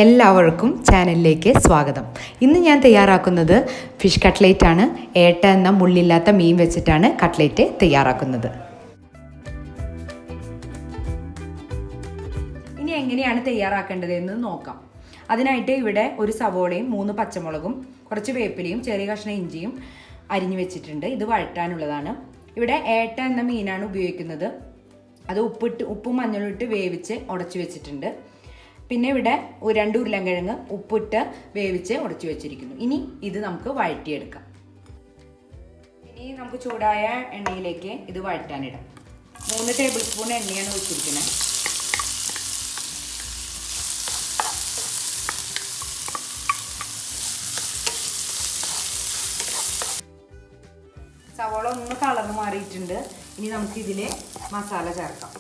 എല്ലാവർക്കും ചാനലിലേക്ക് സ്വാഗതം. ഇന്ന് ഞാൻ തയ്യാറാക്കുന്നത് ഫിഷ് കട്ട്ലേറ്റ് ആണ്. ഏട്ട എന്ന മുള്ളില്ലാത്ത മീൻ വെച്ചിട്ടാണ് കട്ട്ലേറ്റ് തയ്യാറാക്കുന്നത്. ഇനി എങ്ങനെയാണ് തയ്യാറാക്കേണ്ടതെന്ന് നോക്കാം. അതിനായിട്ട് ഇവിടെ ഒരു സവോളയും 3 പച്ചമുളകും കുറച്ച് വേപ്പിലയും ചെറിയ കഷ്ണം ഇഞ്ചിയും അരിഞ്ഞു വെച്ചിട്ടുണ്ട്. ഇത് വഴറ്റാനുള്ളതാണ്. ഇവിടെ ഏട്ട എന്ന മീനാണ് ഉപയോഗിക്കുന്നത്. അത് ഉപ്പും മഞ്ഞളും ഇട്ട് വേവിച്ച് ഉടച്ചു വെച്ചിട്ടുണ്ട്. പിന്നെ ഇവിടെ 2 ഉരുളൻകിഴങ്ങ് ഉപ്പിട്ട് വേവിച്ച് ഉടച്ചു വെച്ചിരിക്കുന്നു. ഇനി ഇത് നമുക്ക് വഴറ്റിയെടുക്കാം. ഇനി നമുക്ക് ചൂടായ എണ്ണയിലേക്ക് ഇത് വഴറ്റാനിടാം. 3 ടേബിൾ സ്പൂൺ എണ്ണയാണ് ഒഴിച്ചിരിക്കുന്നത്. സവോള ഒന്ന് കളർ മാറിയിട്ടുണ്ട്. ഇനി നമുക്കിതിൽ മസാല ചേർക്കാം.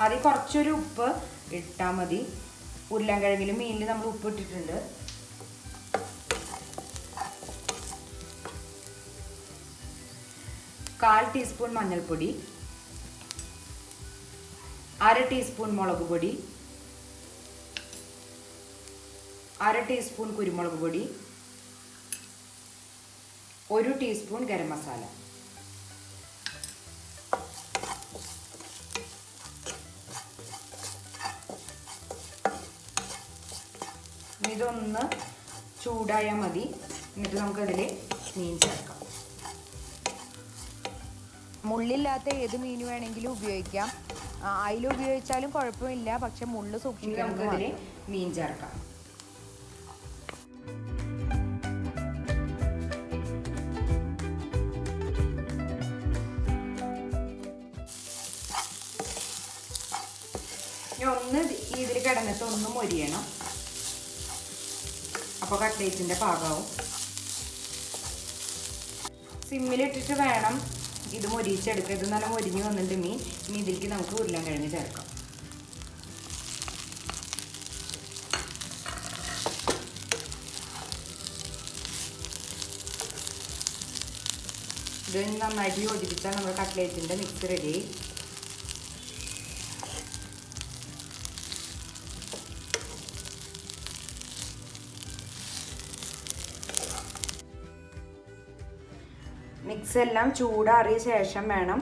ആദ്യം കുറച്ചൊരു ഉപ്പ് ഇട്ടാൽ മതി. ഉരുളൻകിഴങ്ങിലും മീനിൽ നമ്മൾ ഉപ്പ് ഇട്ടിട്ടുണ്ട്. കാൽ ടീസ്പൂൺ മഞ്ഞൾപ്പൊടി, 1/2 ടീസ്പൂൺ മുളക് പൊടി, 1/2 ടീസ്പൂൺ കുരുമുളക് പൊടി, 1 ടീസ്പൂൺ ഗരം മസാല. ഇതൊന്ന് ചൂടായാൽ മതി. എന്നിട്ട് നമുക്കതിൽ മീൻ ചേർക്കാം. മുള്ളില്ലാത്ത ഏത് മീൻ വേണമെങ്കിലും ഉപയോഗിക്കാം. അതിൽ ഉപയോഗിച്ചാലും കുഴപ്പമില്ല, പക്ഷെ മുള്ള് സൂക്ഷിക്കാൻ നമുക്കതിൽ മീൻ ചേർക്കാം. ഒന്ന് ഇതിൽ കിടന്നിട്ട് ഒന്ന് മൊരിയണം. അപ്പോൾ കട്ട്ലേറ്റിൻ്റെ പാകമാവും. സിമ്മിലിട്ടിട്ട് വേണം ഇത് മൊരിച്ചെടുക്കുക. ഇത് നല്ല മൊരിഞ്ഞ് വന്നിട്ട് മീൻ. ഇനി ഇതിലേക്ക് നമുക്ക് ഉരുളൻകിഴങ്ങ് ചേർക്കാം. ഇത് നന്നായിട്ട് യോജിപ്പിച്ചാൽ നമ്മുടെ കട്ട്ലേറ്റിൻ്റെ മിക്സ് റെഡി. മിക്സ് എല്ലാം ചൂടാറിയ ശേഷം വേണം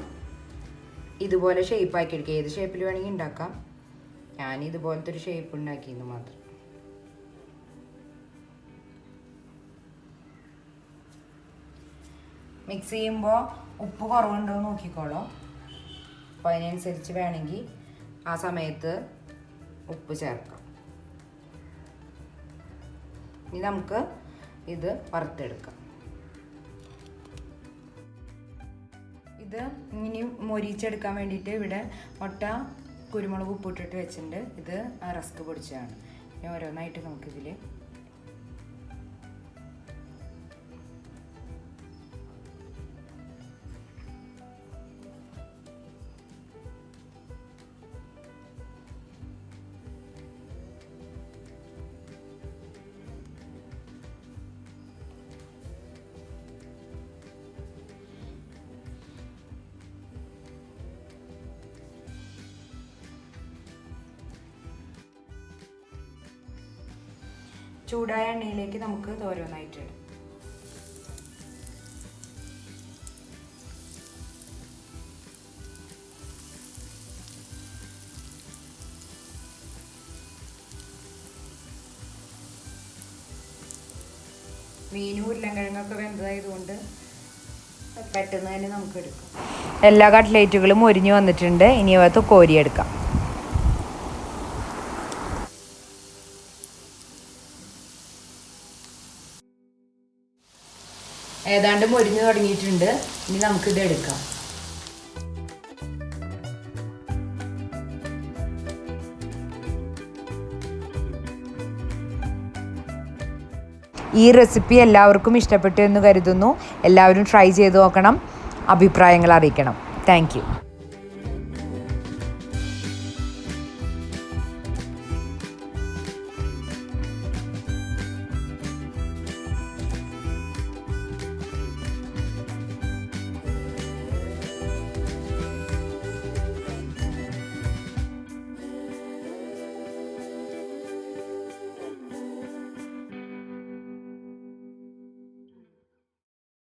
ഇതുപോലെ ഷേപ്പാക്കി എടുക്കുക. ഏത് ഷേപ്പിൽ വേണമെങ്കിൽ ഉണ്ടാക്കാം. ഞാൻ ഇതുപോലത്തെ ഒരു ഷേപ്പ് ഉണ്ടാക്കിയെന്ന് മാത്രം. മിക്സ് ചെയ്യുമ്പോൾ ഉപ്പ് കുറവുണ്ടോ എന്ന് നോക്കിക്കോളൂ. അപ്പോൾ അതിനനുസരിച്ച് വേണമെങ്കിൽ ആ സമയത്ത് ഉപ്പ് ചേർക്കാം. ഇനി നമുക്ക് ഇത് വറുത്തെടുക്കാം. ഇത് ഇനി മൊരിച്ചെടുക്കാൻ വേണ്ടിയിട്ട് ഇവിടെ മുട്ട കുരുമുളക് ഉപ്പിട്ടിട്ട് വെച്ചിട്ടുണ്ട്. ഇത് റസ്ക് പൊടിച്ചതാണ്. ഇനി ഓരോന്നായിട്ട് നമുക്കിതിൽ ചൂടായ എണ്ണയിലേക്ക് നമുക്ക് ഇത് ഓരോന്നായിട്ട് ഇടാം. മീനും ഉരുളൻകിഴങ്ങൊക്കെ വെന്തതായതുകൊണ്ട് പെട്ടെന്ന് തന്നെ നമുക്ക് എടുക്കാം. എല്ലാ കട്ട്ലേറ്റുകളും മൊരിഞ്ഞ് വന്നിട്ടുണ്ട്. ഇനി അവത്ത് കോരിയെടുക്കാം. ഏതാണ്ട് മൊരിഞ്ഞ് തുടങ്ങിയിട്ടുണ്ട്. ഇനി നമുക്കിത് എടുക്കാം. ഈ റെസിപ്പി എല്ലാവർക്കും ഇഷ്ടപ്പെട്ടു എന്ന് കരുതുന്നു. എല്ലാവരും ട്രൈ ചെയ്ത് നോക്കണം. അഭിപ്രായങ്ങൾ അറിയിക്കണം. Thank you.